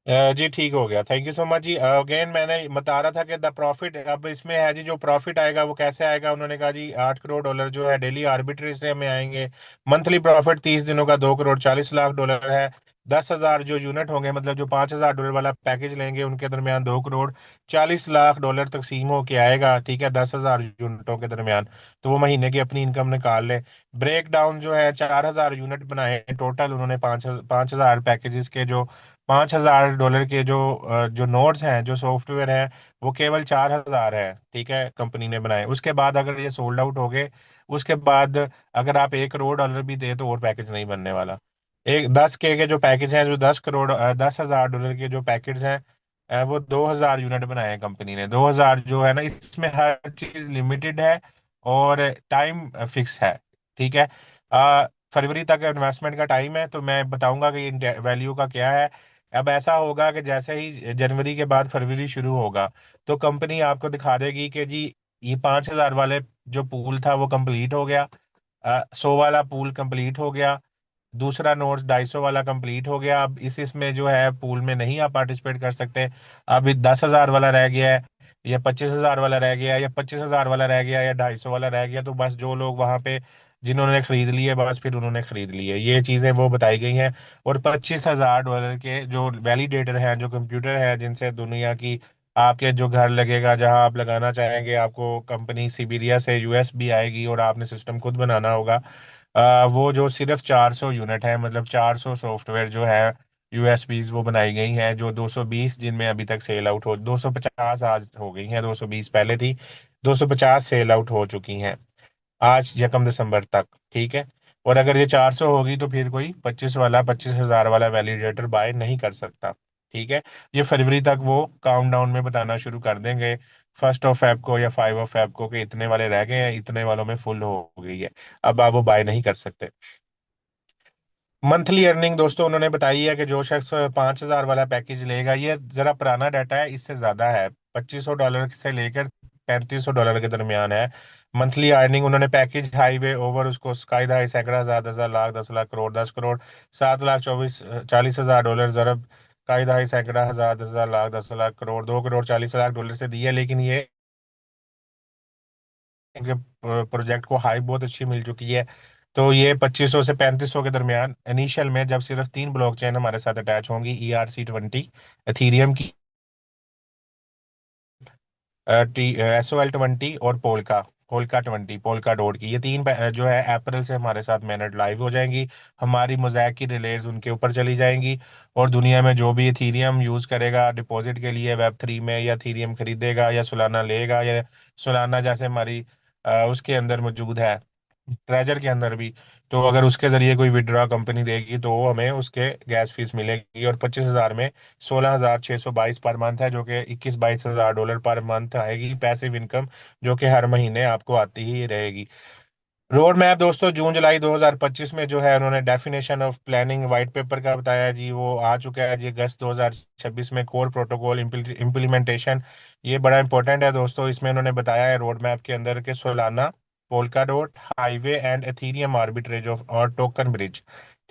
जी ठीक हो गया, थैंक यू सो मच जी। अगेन मैंने बता रहा था कि द प्रॉफिट अब इसमें है जी, जो प्रॉफिट आएगा वो कैसे आएगा। उन्होंने कहा जी 8 करोड़ डॉलर जो है डेली आर्बिट्री से हमें आएंगे। मंथली प्रॉफिट 30 दिनों का 2 करोड़ 40 लाख डॉलर है। 10,000 जो यूनिट होंगे, मतलब जो $5,000 वाला पैकेज लेंगे, उनके दरमियान 2 करोड़ 40 लाख डॉलर तकसीम होके आएगा। ठीक है, 10,000 यूनिटों के दरमियान। तो वो महीने की अपनी इनकम निकाल ले। ब्रेक डाउन जो है, 4,000 यूनिट बनाए टोटल उन्होंने। 5,000 पैकेजेस के जो $5,000 के जो नोट्स हैं, जो सॉफ्टवेयर है, वो केवल 4,000 है। ठीक है, कंपनी ने बनाए। उसके बाद अगर ये सोल्ड आउट हो गए, उसके बाद अगर आप $1 करोड़ भी दे तो और पैकेज नहीं बनने वाला। एक 10K के जो पैकेज हैं, जो 10,000 डॉलर के जो पैकेज हैं, वो 2,000 यूनिट बनाए हैं कंपनी ने। 2,000 जो है ना, इसमें हर चीज लिमिटेड है और टाइम फिक्स है। ठीक है। फरवरी तक इन्वेस्टमेंट का टाइम है, तो मैं बताऊंगा कि वैल्यू का क्या है। अब ऐसा होगा कि जैसे ही जनवरी के बाद फरवरी शुरू होगा, तो कंपनी आपको दिखा देगी कि जी ये 5,000 वाले जो पूल था वो कंप्लीट हो गया। 100 वाला पूल कंप्लीट हो गया। दूसरा नोट्स 250 वाला कंप्लीट हो गया। अब इस इसमें जो है पूल में नहीं आप पार्टिसिपेट कर सकते। अब 10,000 वाला रह गया है, या 25,000 वाला रह गया, या 25,000 वाला रह गया, या 250 वाला रह गया। तो बस जो लोग वहां पे जिन्होंने खरीद लिए, बस फिर उन्होंने खरीद लिए, ये चीजें वो बताई गई हैं। और $25,000 के जो वैलिडेटर हैं, जो कंप्यूटर है, जिनसे दुनिया की आपके जो घर लगेगा, जहां आप लगाना चाहेंगे, आपको कंपनी सिबेरिया से यूएस भी आएगी और आपने सिस्टम खुद बनाना होगा। वो जो सिर्फ 400 यूनिट है, मतलब 400 सॉफ्टवेयर जो है यूएसबीज, वो बनाई गई हैं। जो 220 जिनमें अभी तक सेल आउट हो, 250 आज हो गई हैं, 220 पहले थी, 250 सेल आउट हो चुकी हैं आज 1 दिसंबर तक। ठीक है। और अगर ये 400 होगी तो फिर कोई 25,000 वाला वैलिडेटर बाय नहीं कर सकता। ठीक है। ये फरवरी तक वो काउंट डाउन में बताना शुरू कर देंगे, 1 ऑफ फेब को या 5 ऑफ फेब को, कि इतने वाले रह गए हैं, इतने वालों में फुल हो गई है। अब आप वो बाय नहीं कर सकते। मंथली अर्निंग दोस्तों उन्होंने बताई है कि जो शख्स 5,000 वाला पैकेज लेगा, ये जरा पुराना डाटा है, इससे ज्यादा है। $2,500 से लेकर $3,500 के दरमियान है मंथली अर्निंग। उन्होंने पैकेज हाईवे ओवर उसको स्काई हाई, सैकड़ा, 7,000 लाख, 10 लाख करोड़, 10 करोड़, 7,24,40,000 डॉलर जरब, स्काई हाई, सैकड़ा, 10,000 लाख, 10 लाख करोड़, 2 करोड़ 40 लाख डॉलर से दी है। लेकिन ये उनके प्रोजेक्ट को हाइप बहुत अच्छी मिल चुकी है। तो ये 2,500 से 3,500 के दरमियान इनिशियल में, जब सिर्फ 3 ब्लॉकचेन हमारे साथ अटैच होंगी, ERC-20, एथीरियम की, SOL-20 और पोल्का, पोल्का 20, पोल्का डॉट की, ये तीन जो है अप्रैल से हमारे साथ मैनेट लाइव हो जाएंगी। हमारी मोज़ैक की रिलेज उनके ऊपर चली जाएंगी। और दुनिया में जो भी इथीरियम यूज करेगा डिपॉजिट के लिए वेब 3 में, या इथीरियम खरीदेगा या सोलाना लेगा, या सोलाना जैसे हमारी उसके अंदर मौजूद है, ट्रेजर के अंदर भी, तो अगर उसके जरिए कोई विड्रॉ कंपनी देगी तो वो हमें उसके गैस फीस मिलेगी। और 25,000 में 16,622 पर मंथ है, जो कि 21-22 हज़ार डॉलर पर मंथ आएगी पैसिव इनकम, जो कि हर महीने आपको आती ही रहेगी। रोड मैप दोस्तों, जून जुलाई 2025 में जो है उन्होंने definition of planning white paper का बताया जी, वो आ चुका है जी। अगस्त 2026 में कोर प्रोटोकॉल इम्प्लीमेंटेशन, ये बड़ा इंपॉर्टेंट है दोस्तों। इसमें उन्होंने बताया है रोड मैप के अंदर के सोलाना, पोल्का डॉट, हाईवे एंड एथीरियम आर्बिट्रेज ऑफ और टोकन ब्रिज।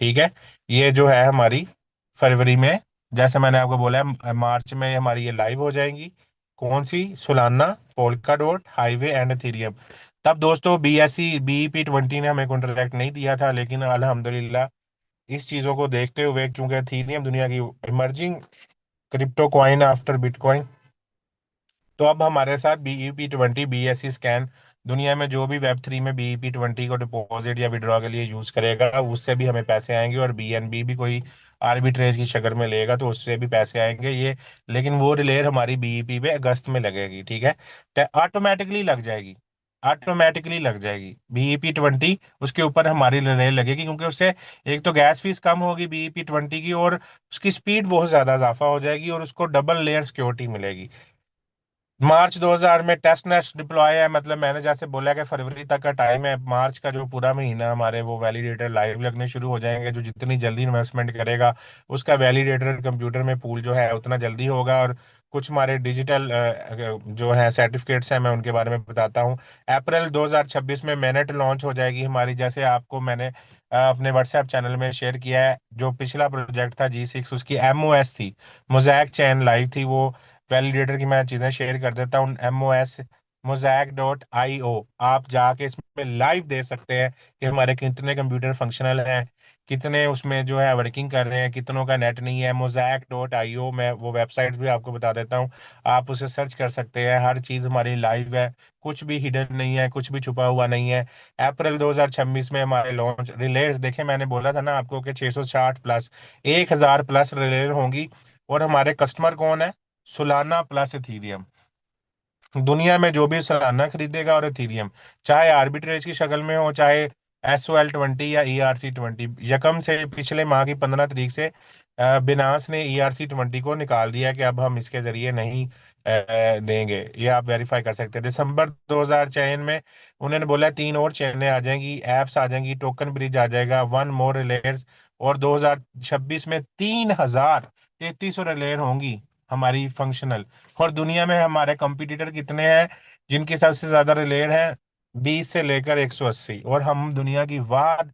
ठीक है। ये जो है हमारी फरवरी में, जैसे मैंने आपको बोला है, मार्च में हमारी ये लाइव हो जाएंगी। कौन सी? सोलाना, पोल्का डॉट, हाईवे एंड एथीरियम। तब दोस्तों BEP-20 ने हमें कॉन्ट्रैक्ट नहीं दिया था, लेकिन अल्हम्दुलिल्लाह इस चीज़ों को देखते हुए, क्योंकि एथीरियम दुनिया की emerging crypto coin after bitcoin, तो अब हमारे साथ BEP-20 BSC स्कैन, दुनिया में जो भी वेब 3 में BEP-20 को डिपॉजिट या विड्रॉ के लिए यूज करेगा, उससे भी हमें पैसे आएंगे। और BNB भी कोई आर्बिट्रेज की शक्ल में लेगा तो उससे भी पैसे आएंगे ये। लेकिन वो रिलेयर हमारी BEP पे अगस्त में लगेगी। ठीक है, ऑटोमेटिकली लग जाएगी, ऑटोमेटिकली लग जाएगी BEP-20, उसके ऊपर हमारी रिलेयर लगेगी, क्योंकि उससे एक तो गैस फीस कम होगी BEP-20 की, और उसकी स्पीड बहुत ज्यादा इजाफा हो जाएगी, और उसको डबल लेयर सिक्योरिटी मिलेगी। मार्च 2000 में टेस्ट नेट डिप्लॉय है, मतलब मैंने जैसे बोला कि फरवरी तक का टाइम है। मार्च का जो पूरा महीना हमारे वो वैलिडेटर लाइव लगने शुरू हो जाएंगे। जो जितनी जल्दी इन्वेस्टमेंट करेगा, उसका वैलिडेटर कंप्यूटर में पूल जो है उतना जल्दी होगा। और कुछ हमारे डिजिटल जो है सर्टिफिकेट्स हैं, मैं उनके बारे में बताता हूँ। अप्रैल 2026 में मेनेट लॉन्च हो जाएगी हमारी, जैसे आपको मैंने अपने व्हाट्सएप चैनल में शेयर किया है। जो पिछला प्रोजेक्ट था G6, उसकी MOS थी, मोजैक चैन लाइव थी वो। वैलिडेटर की मैं चीज़ें शेयर कर देता हूँ। MOS mosaic.io, आप जाके इसमें लाइव दे सकते हैं कि हमारे कितने कंप्यूटर फंक्शनल हैं, कितने उसमें जो है वर्किंग कर रहे हैं, कितनों का नेट नहीं है। mosaic.io, मैं वो वेबसाइट भी आपको बता देता हूँ, आप उसे सर्च कर सकते हैं। हर चीज़ हमारी लाइव है, कुछ भी हिडन नहीं है, कुछ भी छुपा हुआ नहीं है। अप्रैल 2026 में हमारे लॉन्च रिलेज देखे, मैंने बोला था ना आपको कि 660 प्लस, 1000 प्लस रिले होंगी। और हमारे कस्टमर कौन है? सुलाना प्लस इथीरियम। दुनिया में जो भी सलाना खरीदेगा और इथीरियम, चाहे आर्बिट्रेज की शक्ल में हो, चाहे SOL 20 या ERC 20, यकम से पिछले माह की 15 तारीख से बिनास ने ERC 20 को निकाल दिया कि अब हम इसके जरिए नहीं देंगे। ये आप वेरीफाई कर सकते हैं। दिसंबर 2000 में उन्होंने बोला 3 और चेनें आ जाएंगी, एप्स आ जाएंगी, टोकन ब्रिज आ जाएगा, वन मोर रिलेयर्स। और 2026 में 3,3300 रिलेयर होंगी हमारी फंक्शनल। और दुनिया में हमारे कंपटीटर कितने हैं जिनकी सबसे ज्यादा रिलेयर है? 20 से लेकर 180। और हम दुनिया की वाद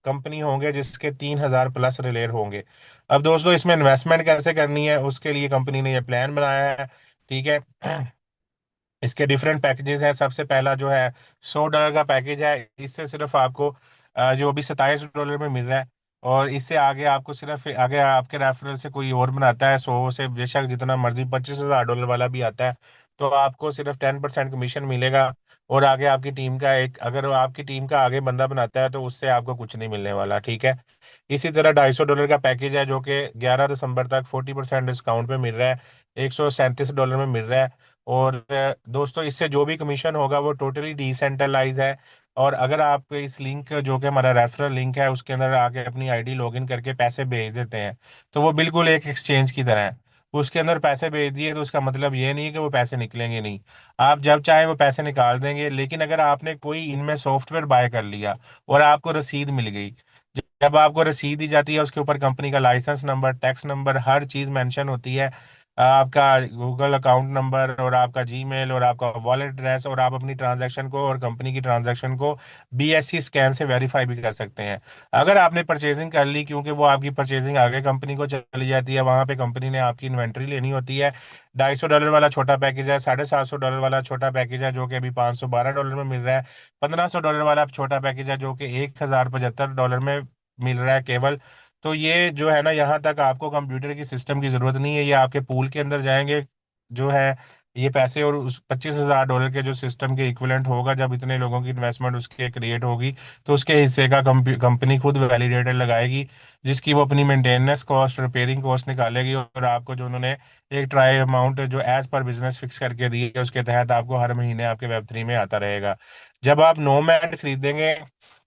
कंपनी होंगे जिसके 3,000 प्लस रिलेयर होंगे। अब दोस्तों, इसमें इन्वेस्टमेंट कैसे करनी है, उसके लिए कंपनी ने ये प्लान बनाया है। ठीक है। इसके डिफरेंट पैकेजेस हैं। सबसे पहला जो है $100 का पैकेज है। इससे सिर्फ आपको जो अभी $27 में मिल रहा है, और इससे आगे आपको सिर्फ आगे आपके रेफरल से कोई और बनाता है 100 से, बेशक जितना मर्जी $25,000 वाला भी आता है, तो आपको सिर्फ 10% कमीशन मिलेगा। और आगे आपकी टीम का एक, अगर आपकी टीम का आगे बंदा बनाता है तो उससे आपको कुछ नहीं मिलने वाला। ठीक है। इसी तरह $250 का पैकेज है जो कि 11 दिसंबर तक 40% डिस्काउंट पे मिल रहा है, $137 में मिल रहा है। और दोस्तों, इससे जो भी कमीशन होगा वो टोटली डिसेंट्रलाइज है। और अगर आप इस लिंक, जो कि हमारा रेफरल लिंक है, उसके अंदर आके अपनी आईडी लॉगिन करके पैसे भेज देते हैं, तो वो बिल्कुल एक एक्सचेंज की तरह है। उसके अंदर पैसे भेज दिए तो उसका मतलब ये नहीं है कि वो पैसे निकलेंगे नहीं, आप जब चाहे वो पैसे निकाल देंगे। लेकिन अगर आपने कोई इनमें सॉफ्टवेयर बाय कर लिया और आपको रसीद मिल गई, जब आपको रसीद दी जाती है उसके ऊपर कंपनी का लाइसेंस नंबर, टैक्स नंबर, हर चीज मेंशन होती है, आपका गूगल अकाउंट नंबर और आपका जीमेल और आपका वॉलेट एड्रेस, और आप अपनी ट्रांजैक्शन को और कंपनी की ट्रांजैक्शन को BSC स्कैन से वेरीफाई भी कर सकते हैं। अगर आपने परचेजिंग कर ली, क्योंकि वो आपकी परचेजिंग आगे कंपनी को चली जाती है, वहां पे कंपनी ने आपकी इन्वेंट्री लेनी होती है। $250 वाला छोटा पैकेज है, $750 वाला छोटा पैकेज है जो कि अभी $512 में मिल रहा है, $1,500 वाला छोटा पैकेज है जो कि $1,075 में मिल रहा है केवल। तो ये जो है ना, यहाँ तक आपको कंप्यूटर की सिस्टम की जरूरत नहीं है, ये आपके पूल के अंदर जाएंगे जो है ये पैसे। और उस $25,000 के जो सिस्टम के इक्विवेलेंट होगा, जब इतने लोगों की इन्वेस्टमेंट उसके क्रिएट होगी, तो उसके हिस्से का कंपनी खुद वैलिडेटर लगाएगी, जिसकी वो अपनी मेंटेनेंस कॉस्ट, रिपेयरिंग कॉस्ट निकालेगी। और आपको जो उन्होंने एक ट्राई अमाउंट जो एज पर बिजनेस फिक्स करके दी है, उसके तहत आपको हर महीने आपके Web3 में आता रहेगा। जब आप नोमैड खरीदेंगे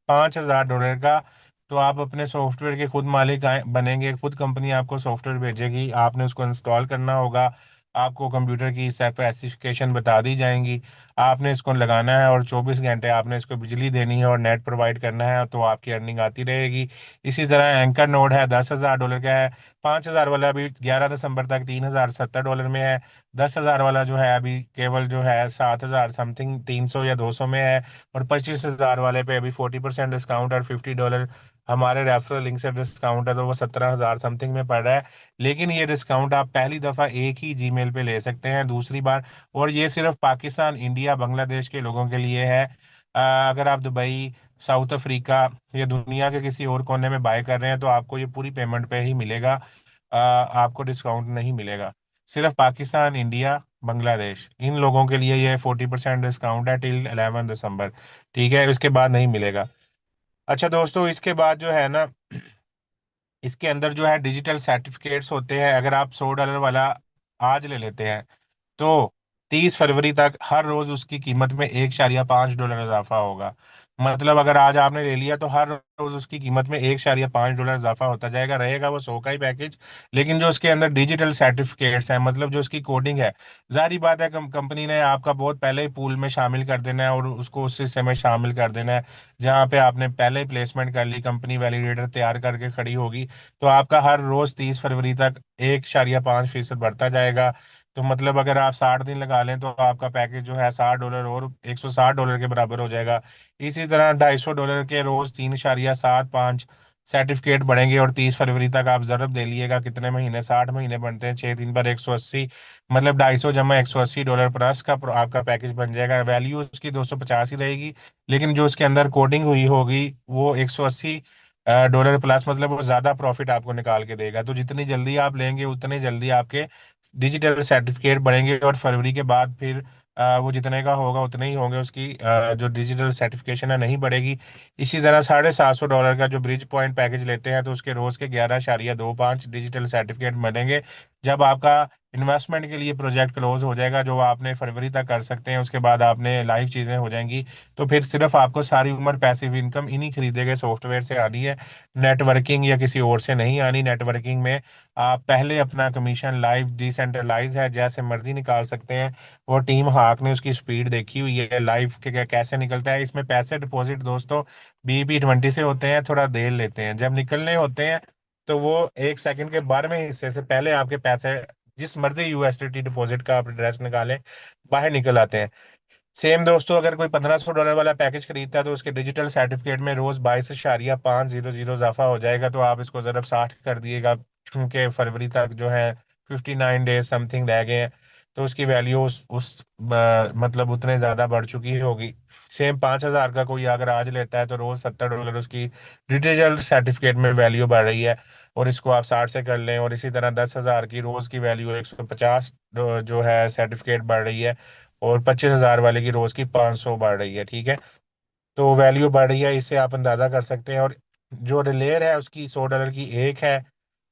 $5,000 का, तो आप अपने सॉफ्टवेयर के खुद मालिक बनेंगे। खुद कंपनी आपको सॉफ्टवेयर भेजेगी, आपने उसको इंस्टॉल करना होगा, आपको कंप्यूटर की स्पेसिफिकेशन बता दी जाएंगी, आपने इसको लगाना है और 24 घंटे आपने इसको बिजली देनी है और नेट प्रोवाइड करना है, तो आपकी अर्निंग आती रहेगी। इसी तरह एंकर नोड है, $10,000 का है। 5,000 वाला अभी 11 दिसंबर तक $3,070 में है। 10,000 वाला जो है अभी केवल जो है 7,000 समथिंग, 300 या 200 में है। और 25,000 वाले पे अभी 40% डिस्काउंट और $50 हमारे रेफरल लिंक से डिस्काउंट है, तो वो 17,000 समथिंग में पड़ रहा है। लेकिन ये डिस्काउंट आप पहली दफ़ा एक ही जीमेल पे ले सकते हैं, दूसरी बार, और ये सिर्फ पाकिस्तान, इंडिया, बांग्लादेश के लोगों के लिए है। अगर आप दुबई, साउथ अफ्रीका या दुनिया के किसी और कोने में बाय कर रहे हैं तो आपको ये पूरी पेमेंट पे ही मिलेगा, आपको डिस्काउंट नहीं मिलेगा। सिर्फ पाकिस्तान, इंडिया, बांग्लादेश, इन लोगों के लिए ये 40% डिस्काउंट है टिल 11 दिसंबर। ठीक है, इसके बाद नहीं मिलेगा। अच्छा दोस्तों, इसके बाद जो है ना, इसके अंदर जो है डिजिटल सर्टिफिकेट्स होते हैं। अगर आप $100 वाला आज ले लेते हैं, तो 30 फरवरी तक हर रोज उसकी कीमत में $1.5 इजाफा होगा। मतलब अगर आज आपने ले लिया तो हर रोज उसकी कीमत में $1.5 इजाफा होता जाएगा। रहेगा वो 100 का ही पैकेज, लेकिन जो उसके अंदर डिजिटल सर्टिफिकेट्स हैं, मतलब जो उसकी कोडिंग है, जारी बात है कंपनी ने आपका बहुत पहले ही पूल में शामिल कर देना है और उसको उस हिस्से में शामिल कर देना है जहाँ पे आपने पहले ही प्लेसमेंट कर ली, कंपनी वैलिडेटर तैयार करके खड़ी होगी। तो आपका हर रोज 30 फरवरी तक 1.5% बढ़ता जाएगा। तो मतलब अगर आप 60 दिन लगा लें तो आपका पैकेज जो है $60 और $160 के बराबर हो जाएगा। इसी तरह $250 के रोज 3.75 सर्टिफिकेट बढ़ेंगे, और 30 फरवरी तक आप जरब दे लिएगा कितने महीने, 60 महीने बनते हैं, 6 दिन पर 180, मतलब $250 जमा $180 प्लस का आपका पैकेज बन जाएगा। वैल्यू उसकी 250 ही रहेगी, लेकिन जो उसके अंदर कोडिंग हुई होगी वो $180 प्लस, मतलब वो ज्यादा प्रॉफिट आपको निकाल के देगा। तो जितनी जल्दी आप लेंगे उतनी जल्दी आपके डिजिटल सर्टिफिकेट बढ़ेंगे, और फरवरी के बाद फिर वो जितने का होगा उतने ही होंगे, उसकी जो डिजिटल सर्टिफिकेशन है नहीं बढ़ेगी। इसी तरह $750 का जो ब्रिज पॉइंट पैकेज लेते हैं तो उसके रोज के 11.25 डिजिटल सर्टिफिकेट बनेंगे। जब आपका इन्वेस्टमेंट के लिए प्रोजेक्ट क्लोज हो जाएगा, जो आपने फरवरी तक कर सकते हैं, उसके बाद आपने लाइव चीजें हो जाएंगी, तो फिर सिर्फ आपको सारी उम्र पैसिव इनकम इन्हीं खरीदे गए सॉफ्टवेयर से आनी है, नेटवर्किंग या किसी और से नहीं आनी। नेटवर्किंग में आप पहले अपना कमीशन लाइव डिसेंट्रलाइज है जैसे मर्जी निकाल सकते हैं। वो टीम हाक ने उसकी स्पीड देखी हुई है लाइव के कैसे निकलता है। इसमें पैसे डिपॉजिट दोस्तों BB20 से होते हैं, थोड़ा देर लेते हैं, जब निकलने होते हैं तो वो 1 सेकंड के 12वें हिस्से से पहले आपके पैसे जिस मर्जी USDT डिपॉजिट का आप एड्रेस निकालें बाहर निकल आते हैं। सेम दोस्तों, अगर कोई $1500 वाला पैकेज खरीदता है तो उसके डिजिटल सर्टिफिकेट में रोज 22.500 इजाफा हो जाएगा। तो आप इसको ज़रा 60 कर दिएगा, क्योंकि फरवरी तक जो है 59 डेज समथिंग रह गए हैं, तो उसकी वैल्यू मतलब उतने ज़्यादा बढ़ चुकी होगी। सेम 5000 का कोई अगर आज लेता है तो रोज $70 उसकी डिजिटल सर्टिफिकेट में वैल्यू बढ़ रही है, और इसको आप 60 से कर लें। और इसी तरह 10,000 की रोज की वैल्यू 150 जो है सर्टिफिकेट बढ़ रही है, और 25,000 वाले की रोज की 500 बढ़ रही है। ठीक है, तो वैल्यू बढ़ रही है, इससे आप अंदाजा कर सकते हैं। और जो रिलेयर है उसकी $100 की एक है,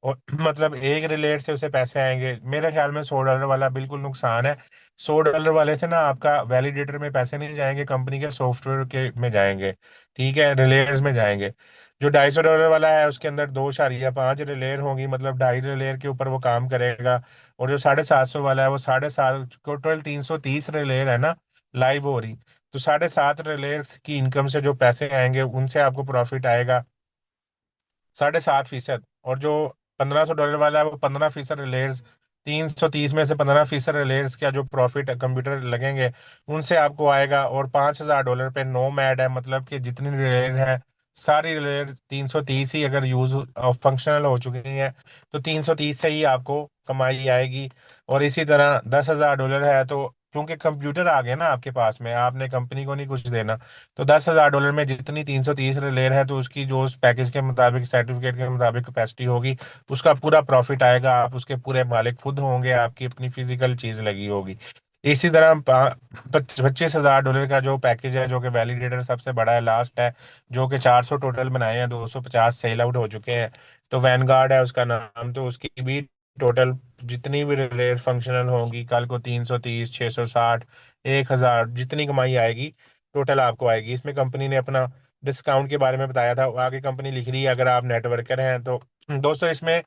और मतलब एक रिलेयर से उसे पैसे आएंगे, मेरे ख्याल में $100 वाला बिल्कुल नुकसान है। $100 वाले से ना आपका वैलिडेटर में पैसे नहीं जाएंगे, कंपनी के सॉफ्टवेयर के में जाएंगे। ठीक है, रिलेयर्स में जाएंगे। जो $250 वाला है उसके अंदर 2.5 रिलेयर होंगी, मतलब 2.5 रिलेयर के ऊपर वो काम करेगा। और जो 750 वाला है वो 7.5, टोटल 330 रिलेयर है ना लाइव हो रही। तो 7.5 रिलेयर्स की इनकम से जो पैसे आएंगे उनसे आपको प्रॉफिट आएगा 7.5%। और जो $1500 वाला है वो 15% रिलेयर्स, 330 में से 15% रिलेयर्स का जो प्रॉफिट कंप्यूटर लगेंगे उनसे आपको आएगा। और $5000 पे नो मैड है, मतलब कि जितनी रिलेयर है सारी रिलेयर 330 ही अगर यूज फंक्शनल हो चुकी हैं तो 330 से ही आपको कमाई आएगी। और इसी तरह $10,000 है, तो क्योंकि कंप्यूटर आ गए ना आपके पास में, आपने कंपनी को नहीं कुछ देना, तो $10,000 में जितनी 330 लेयर है तो उसकी जो उस पैकेज के मुताबिक सर्टिफिकेट के मुताबिक कैपेसिटी होगी उसका पूरा प्रॉफिट आएगा। आप उसके पूरे मालिक खुद होंगे, आपकी अपनी फिजिकल चीज लगी होगी। इसी तरह $25,000 का जो पैकेज है, जो कि वैलिडेटर सबसे बड़ा है, लास्ट है, जो कि 400 टोटल बनाए हैं, 250 सेल आउट हो चुके हैं। तो वैनगार्ड है उसका नाम, तो उसकी भी टोटल जितनी भी रिलेट फंक्शनल होंगी कल को 330, 660, 1000 जितनी कमाई आएगी टोटल आपको आएगी। इसमें कंपनी ने अपना डिस्काउंट के बारे में बताया था, आगे कंपनी लिख रही है अगर आप नेटवर्कर हैं तो। दोस्तों इसमें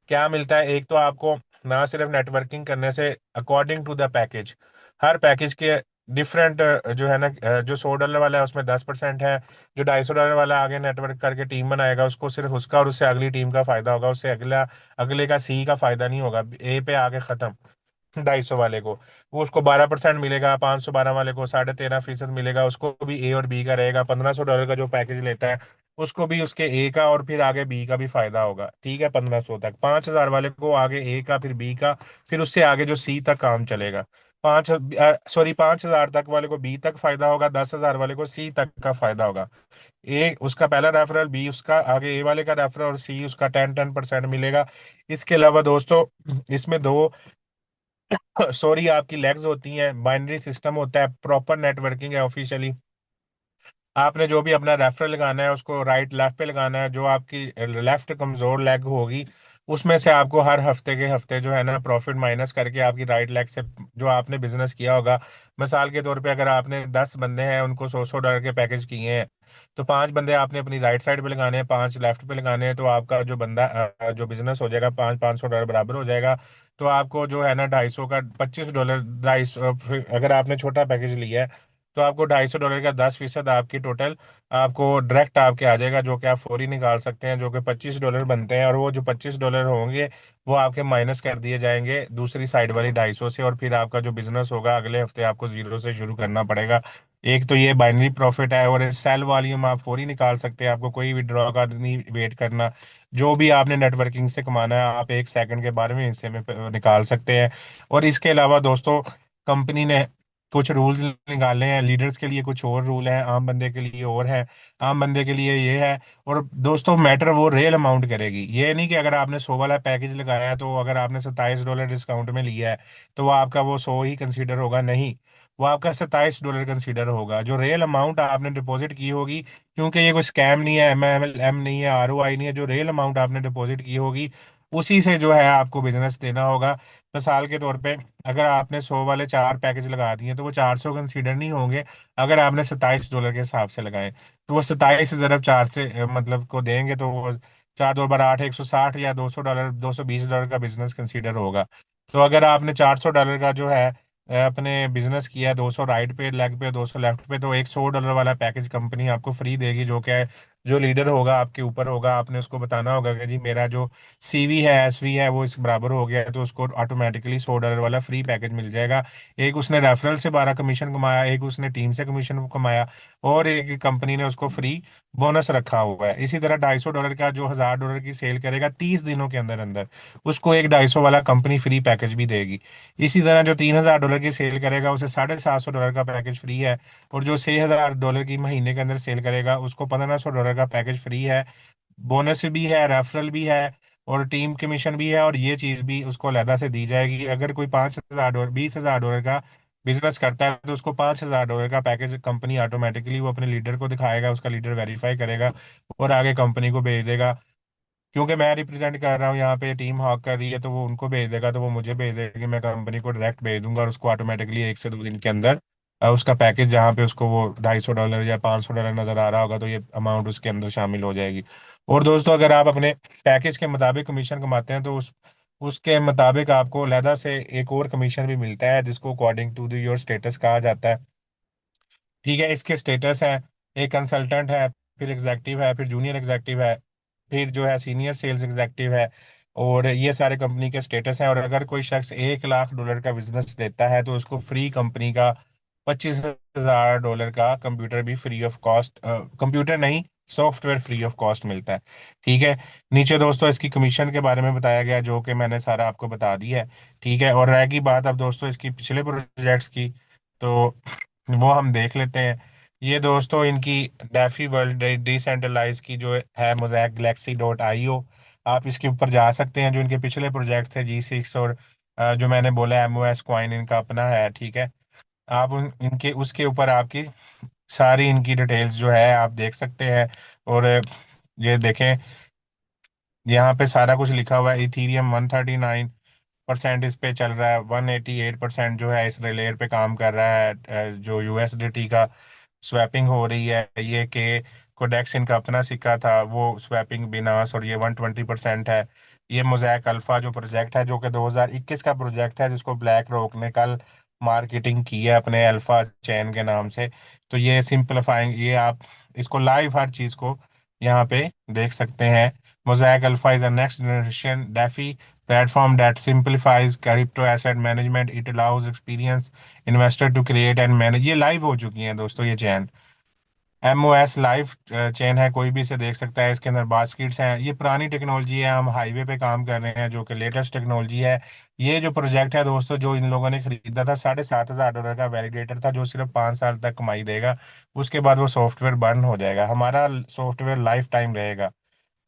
क्या मिलता है, एक तो आपको ना सिर्फ नेटवर्किंग करने से, अकॉर्डिंग टू द पैकेज, हर पैकेज के डिफरेंट जो है ना, जो $100 वाला है उसमें 10% है। जो $250 वाला आगे नेटवर्क करके टीम बनाएगा उसको सिर्फ उसका और उससे अगली टीम का फायदा होगा, उससे अगला अगले का सी का फायदा नहीं होगा, ए पे आगे खत्म। 250 वाले को वो उसको 12% मिलेगा, 512 वाले को 13.5% मिलेगा, उसको भी ए और बी का रहेगा। $1500 का जो पैकेज लेता है उसको भी उसके ए का और फिर आगे बी का भी फायदा होगा। ठीक है, 1500 तक। 5000 वाले को आगे ए का, फिर बी का, फिर उससे आगे जो सी तक काम चलेगा। 5000 तक वाले को बी तक फायदा होगा, 10,000 वाले को सी तक का फायदा होगा। ए उसका पहला रेफरल, बी उसका आगे ए वाले का रेफरल, और सी उसका 10% मिलेगा। इसके अलावा दोस्तों इसमें दो सॉरी आपकी लेग्स होती हैं, बाइनरी सिस्टम होता है, प्रॉपर नेटवर्किंग है ऑफिशियली। आपने जो भी अपना रेफरल लगाना है उसको राइट लेफ्ट पे लगाना है, जो आपकी लेफ्ट कमजोर लेग होगी उसमें से आपको हर हफ्ते के हफ्ते जो है ना प्रॉफिट माइनस करके आपकी राइट लेग से जो आपने बिजनेस किया होगा, मिसाल के तौर पे अगर आपने 10 बंदे हैं उनको $100 के पैकेज किए हैं, तो 5 बंदे आपने अपनी राइट साइड पे लगाने हैं, 5 लेफ्ट पे लगाने हैं, तो आपका जो बंदा जो बिजनेस हो जाएगा, 500 $500 बराबर हो जाएगा। तो आपको जो है ना 250 का $25, 250, अगर आपने छोटा पैकेज लिया है तो आपको $250 का 10% आपकी टोटल आपको डायरेक्ट आपके आ जाएगा, जो कि आप फौरी निकाल सकते हैं, जो कि $25 बनते हैं। और वो जो $25 होंगे वो आपके माइनस कर दिए जाएंगे दूसरी साइड वाली 250 से, और फिर आपका जो बिजनेस होगा अगले हफ्ते आपको जीरो से शुरू करना पड़ेगा। एक तो ये बाइनरी प्रॉफिट है, और सेल वॉल्यूम आप फौरी निकाल सकते हैं, आपको कोई विड्रॉ का नहीं वेट करना। जो भी आपने नेटवर्किंग से कमाना है आप 1 सेकंड के 12वें हिस्से में निकाल सकते हैं। और इसके अलावा दोस्तों, कंपनी ने कुछ रूल्स निकाले हैं, लीडर्स के लिए कुछ और रूल हैं, आम बंदे के लिए और है। आम बंदे के लिए ये है। और दोस्तों मैटर वो रियल अमाउंट करेगी, ये नहीं कि अगर आपने 100 वाला पैकेज लगाया है, तो अगर आपने $27 डिस्काउंट में लिया है तो वो आपका वो 100 ही कंसीडर होगा, नहीं। वो आपका $27 कंसीडर होगा, जो रियल अमाउंट आपने डिपॉजिट की होगी। क्योंकि ये कोई स्कैम नहीं है, MLM नहीं है, ROI नहीं है, जो रियल अमाउंट आपने डिपॉजिट की होगी उसी से जो है आपको बिजनेस देना होगा। मिसाल के तौर पे, अगर आपने 100 वाले 4 पैकेज लगा दिए तो वो 400 कंसीडर नहीं होंगे। अगर आपने $27 के हिसाब से लगाए तो वो 27 ज़रब 4 से मतलब को देंगे, तो वो 4 2 8 160 या $200 $220 का बिजनेस कंसीडर होगा। तो अगर आपने $400 का जो है अपने बिजनेस किया है, 200 राइट पे लेग पे 200 लेफ्ट पे, तो एक $100 वाला पैकेज कंपनी आपको फ्री देगी, जो कि जो लीडर होगा आपके ऊपर होगा, आपने उसको बताना होगा कि जी मेरा जो CV है, SV है, वो इस बराबर हो गया है, तो उसको ऑटोमेटिकली $100 वाला फ्री पैकेज मिल जाएगा। एक उसने रेफरल से 12 कमीशन कमाया, एक उसने टीम से कमीशन कमाया, और एक कंपनी ने उसको फ्री बोनस रखा हुआ है। इसी तरह $250 का जो $1000 की सेल करेगा 30 दिनों के अंदर अंदर, उसको एक 250 वाला कंपनी फ्री पैकेज भी देगी। इसी तरह जो $3000 की सेल करेगा उसे $750 का पैकेज फ्री है। और जो $6000 की महीने के अंदर सेल करेगा उसको $1500 का पैकेज फ्री है। बोनस भी है, रेफरल भी है, और टीम कमीशन भी है, और ये चीज भी उसको अलहदा से दी जाएगी। अगर कोई $5000 $20000 का बिजनेस करता है तो उसको $5000 का पैकेज कंपनी ऑटोमेटिकली वो अपने लीडर को दिखाएगा, उसका लीडर वेरीफाई करेगा और आगे कंपनी को भेज देगा। क्योंकि मैं रिप्रेजेंट कर रहा हूँ यहाँ पे, टीम हॉक कर रही है, तो वो उनको भेज देगा, तो वो मुझे भेज देगी, मैं कंपनी को डायरेक्ट भेज दूंगा, और उसको ऑटोमेटिकली 1 से 2 दिन के अंदर उसका पैकेज जहाँ पे उसको वो $250 या $500 नजर आ रहा होगा, तो ये अमाउंट उसके अंदर शामिल हो जाएगी। और दोस्तों, अगर आप अपने पैकेज के मुताबिक कमीशन कमाते हैं तो उसके मुताबिक आपको अलहदा से एक और कमीशन भी मिलता है, जिसको अकॉर्डिंग टू योर स्टेटस कहा जाता है। ठीक है, इसके स्टेटस है, एक कंसल्टेंट है, फिर एग्जेक्टिव है, फिर जूनियर एग्जेक्टिव है, फिर जो है सीनियर सेल्स एग्जेक्टिव है। और ये सारे कंपनी के स्टेटस हैं। और अगर कोई शख्स $1 लाख का बिजनेस देता है तो उसको फ्री कंपनी का $25,000 का कंप्यूटर भी फ्री ऑफ कॉस्ट, कंप्यूटर नहीं, सॉफ्टवेयर फ्री ऑफ कॉस्ट मिलता है। ठीक है। नीचे दोस्तों इसकी कमीशन के बारे में बताया गया, जो कि मैंने सारा आपको बता दिया है। ठीक है। और रहेगी बात अब दोस्तों इसकी पिछले प्रोजेक्ट्स की, तो वो हम देख लेते हैं। ये दोस्तों इनकी डेफी वर्ल्ड डिसेंट्रलाइज की जो है, मोज़ैक Galaxy.io, आप इसके ऊपर जा सकते हैं। जो इनके पिछले प्रोजेक्ट थे G6, और जो मैंने बोला MOS कॉइन इनका अपना है। ठीक है। आप इनके उसके ऊपर आपकी सारी इनकी डिटेल्स जो है आप देख सकते हैं। और ये देखें, यहाँ पे सारा कुछ लिखा हुआ है। इथीरियम 139% इस पे चल रहा है, 188% जो है इस लेयर पे काम कर रहा है। जो USDT का स्वैपिंग हो रही है, ये के कोडेक्स इनका अपना सिक्का था, वो स्वैपिंग बिनास, और ये 120% है। ये मोज़ैक अल्फा जो प्रोजेक्ट है, जो कि 2021 का प्रोजेक्ट है, जिसको ब्लैक रॉक ने कल मार्केटिंग की है अपने अल्फा चैन के नाम से। तो ये सिंपलीफाइंग, ये आप इसको लाइव हर चीज को यहाँ पे देख सकते हैं। Mosaic alpha is a next generation DeFi platform that simplifies crypto asset management. It allows experienced investor to create and manage। ये लाइव हो चुकी हैं दोस्तों ये चैन। MOS लाइव चेन है, कोई भी इसे देख सकता है। इसके अंदर बास्केट्स हैं, ये पुरानी टेक्नोलॉजी है, हम हाईवे पे काम कर रहे हैं, जो कि लेटेस्ट टेक्नोलॉजी है। ये जो प्रोजेक्ट है दोस्तों, जो इन लोगों ने खरीदा था, $7500 का वैलिडेटर था, जो सिर्फ 5 साल तक कमाई देगा। उसके बाद वो सॉफ्टवेयर बर्न हो जाएगा। हमारा सॉफ्टवेयर लाइफ टाइम रहेगा,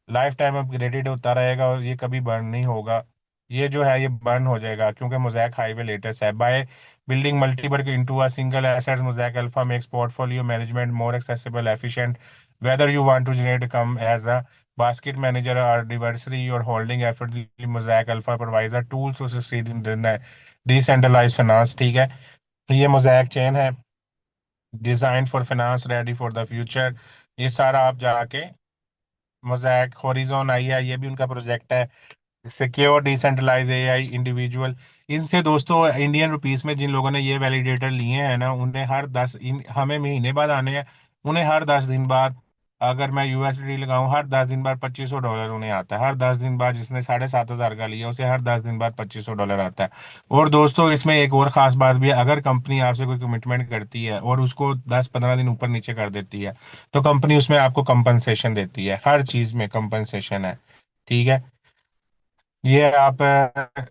लाइफ टाइम अपग्रेडेड होता रहेगा, और ये कभी बर्न नहीं होगा। ये जो है ये बर्न हो जाएगा, क्योंकि मोज़ैक हाईवे लेटेस्ट है। By building multiple into a single asset, mosaic alpha makes portfolio management more accessible efficient. whether you want to generate come as a basket manager or advisory or holding effortlessly, Mosaic Alpha provides a tools to succeed in decentralized finance। ठीक है। ये mosaic chain है, design for finance ready for the future. ये सारा आप जाके mosaic horizon आई है, ये भी उनका प्रोजेक्ट है। Secure decentralize AI individual. इनसे दोस्तों इंडियन रुपीस में जिन लोगों ने ये वैलिडेटर लिए हैं ना, उन्हें हमें महीने बाद आने हैं। उन्हें हर 10 दिन बाद, अगर मैं यूएसडी लगाऊं, हर 10 दिन बाद $2500 उन्हें आता है। हर 10 दिन बाद, जिसने 7500 का लिया उसे हर 10 दिन बाद $2500 आता है। और दोस्तों इसमें एक और खास बात भी है, अगर कंपनी आपसे कोई कमिटमेंट करती है और उसको 10-15 दिन ऊपर नीचे कर देती है, तो कंपनी उसमें आपको कंपनसेशन देती है। हर चीज में कंपनसेशन है। ठीक है। ये आप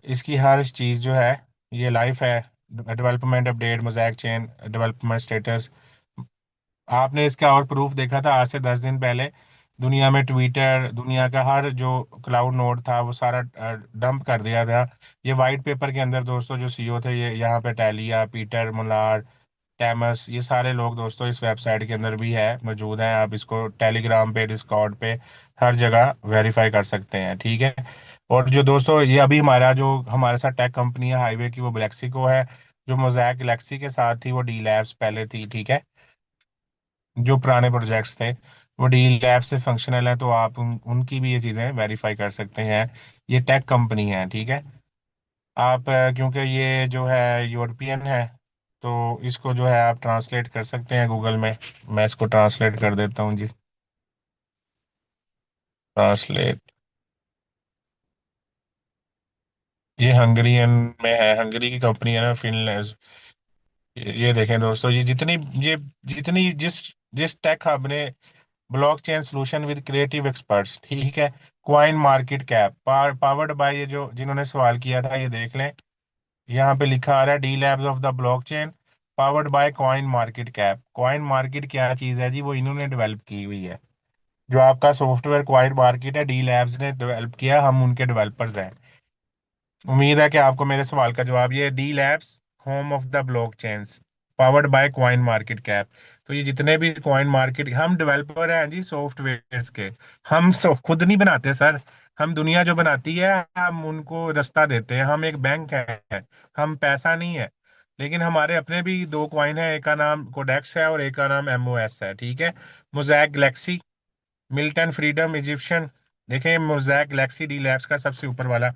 इसकी हर चीज जो है, ये लाइफ है, development update, mosaic chain development status. आपने इसका और प्रूफ देखा था आज से 10 दिन पहले। दुनिया में ट्विटर, दुनिया का हर जो क्लाउड नोड था वो सारा डंप कर दिया था। ये वाइट पेपर के अंदर दोस्तों जो सीईओ थे, ये यहाँ पे टैलिया, पीटर मुलार, टेमस, ये सारे लोग दोस्तों इस वेबसाइट के अंदर भी है, मौजूद हैं। आप इसको टेलीग्राम पे, डिस्कॉर्ड पे, हर जगह वेरीफाई कर सकते हैं। ठीक है। और जो दोस्तों ये अभी हमारा जो हमारे साथ टेक कंपनी है हाईवे की, वो ब्लेक्सिको है। जो मोजैक गैलेक्सी के साथ थी वो डी लैब्स पहले थी। ठीक है। जो पुराने प्रोजेक्ट्स थे वो डी लैब से फंक्शनल है, तो आप उनकी भी ये चीज़ें वेरीफाई कर सकते हैं। ये टेक कंपनी है। ठीक है। आप क्योंकि ये जो है यूरोपियन है, तो इसको जो है आप ट्रांसलेट कर सकते हैं गूगल में। मैं इसको ट्रांसलेट कर देता हूँ जी। ट्रांसलेट। ये हंगरियन में है, हंगरी की कंपनी है ना, फिनलैंड। ये देखें दोस्तों, ये जितनी जिस जिस टेक हब ने blockchain solution with creative experts, ठीक है, coin market cap powered by, ये जो जिन्होंने सवाल किया था ये देख लें। यहाँ पे लिखा आ रहा है D labs of the blockchain powered by coin market cap. Coin market क्या चीज़ है जी? वो इन्होंने डेवलप की हुई है। जो आपका सॉफ्टवेयर क्वाइन मार्केट है, डी लैब्स ने डेवलप किया, हम उनके डेवलपर्स हैं। उम्मीद है कि आपको मेरे सवाल का जवाब, ये D labs, home of the blockchains, powered by coin market cap. तो ये जितने भी कॉइन मार्केट, हम डेवलपर हैं जी सॉफ्टवेयर्स के। खुद नहीं बनाते सर। हम दुनिया जो बनाती है, हम उनको रास्ता देते हैं। हम एक बैंक है, हम पैसा नहीं है। लेकिन हमारे अपने भी दो कॉइन है, एक का नाम कोडेक्स है और एक का नाम एमओएस है। ठीक है। Mosaic Galaxy, Milton Freedom, Egyptian. देखें मोज़ैक गैलेक्सी डी लैब्स का सबसे ऊपर वाला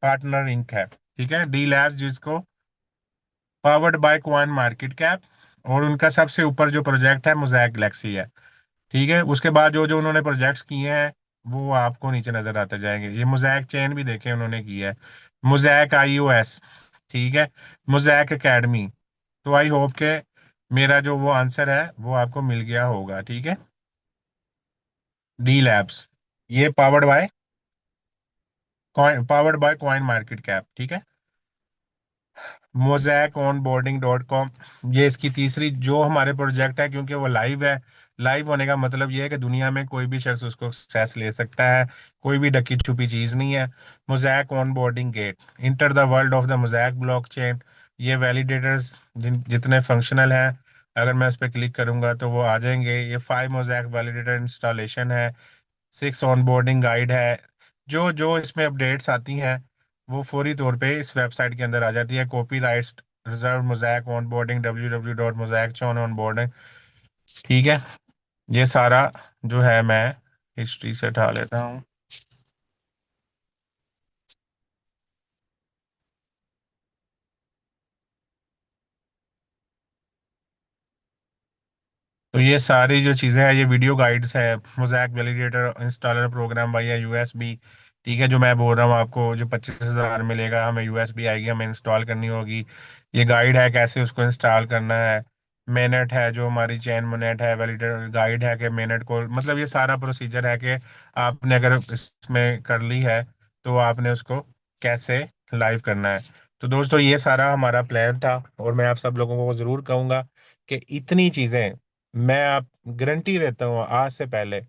पार्टनर इंक है। ठीक है। डी लैब्स जिसको powered by Quan market cap, और उनका सबसे ऊपर जो प्रोजेक्ट है मोज़ैक गैलेक्सी है। ठीक है। उसके बाद जो जो उन्होंने प्रोजेक्ट्स किए हैं वो आपको नीचे नजर आते जाएंगे। ये मोज़ैक चेन भी देखें उन्होंने किया है, मोज़ैक आईओएस। ठीक है। Mosaic academy. तो आई होप के मेरा जो वो आंसर है वो आपको मिल गया होगा। ठीक है। डी लैब्स, ये powered by coin market cap. ठीक है। Mosaic on boarding dot com, ये इसकी तीसरी जो हमारे प्रोजेक्ट है, क्योंकि वो लाइव है। लाइव होने का मतलब ये है कि दुनिया में कोई भी शख्स उसको एक्सेस ले सकता है। कोई भी ढकी छुपी चीज नहीं है। Mosaic on boarding gate, enter the world of the Mosaic blockchain. ये वैलिडेटर्स जितने फंक्शनल हैं, अगर मैं उस पर क्लिक करूंगा तो वो आ जाएंगे। ये 5 मोजैक वैलिडेटर इंस्टॉलेशन है, 6 ऑनबोर्डिंग गाइड है। जो जो इसमें अपडेट्स आती हैं वो फौरी तौर पे इस वेबसाइट के अंदर आ जाती है। Copy rights reserve mosaic onboarding www.mosaic onboarding. ठीक है। ये सारा जो है मैं हिस्ट्री से उठा लेता हूँ। तो ये सारी जो चीज़ें हैं, ये वीडियो गाइड्स है, Mosaic validator installer program via USB. ठीक है। जो मैं बोल रहा हूँ आपको, जो 25,000 मिलेगा, हमें यूएसबी आएगी, हमें इंस्टॉल करनी होगी। ये गाइड है कैसे उसको इंस्टॉल करना है। मेनेट है, जो हमारी चेन मोनेट है, वैलिडेटर गाइड है कि मेनेट को, मतलब ये सारा प्रोसीजर है कि आपने अगर इसमें कर ली है तो आपने उसको कैसे लाइव करना है। तो दोस्तों ये सारा हमारा प्लान था, और मैं आप सब लोगों को ज़रूर कहूँगा कि इतनी चीज़ें मैं आप गारंटी देता हूँ आज से पहले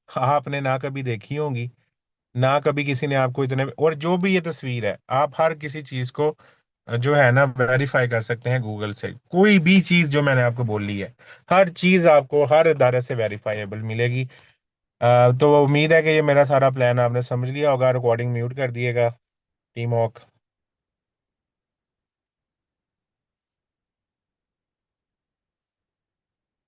आपने ना कभी देखी होंगी, ना कभी किसी ने आपको इतने। और जो भी ये तस्वीर है, आप हर किसी चीज को जो है ना वेरीफाई कर सकते हैं गूगल से। कोई भी चीज जो मैंने आपको बोल ली है, हर चीज आपको हर इदारे से वेरीफाइएबल मिलेगी। तो उम्मीद है कि ये मेरा सारा प्लान आपने समझ लिया होगा। रिकॉर्डिंग म्यूट कर दिएगा टीम हॉक।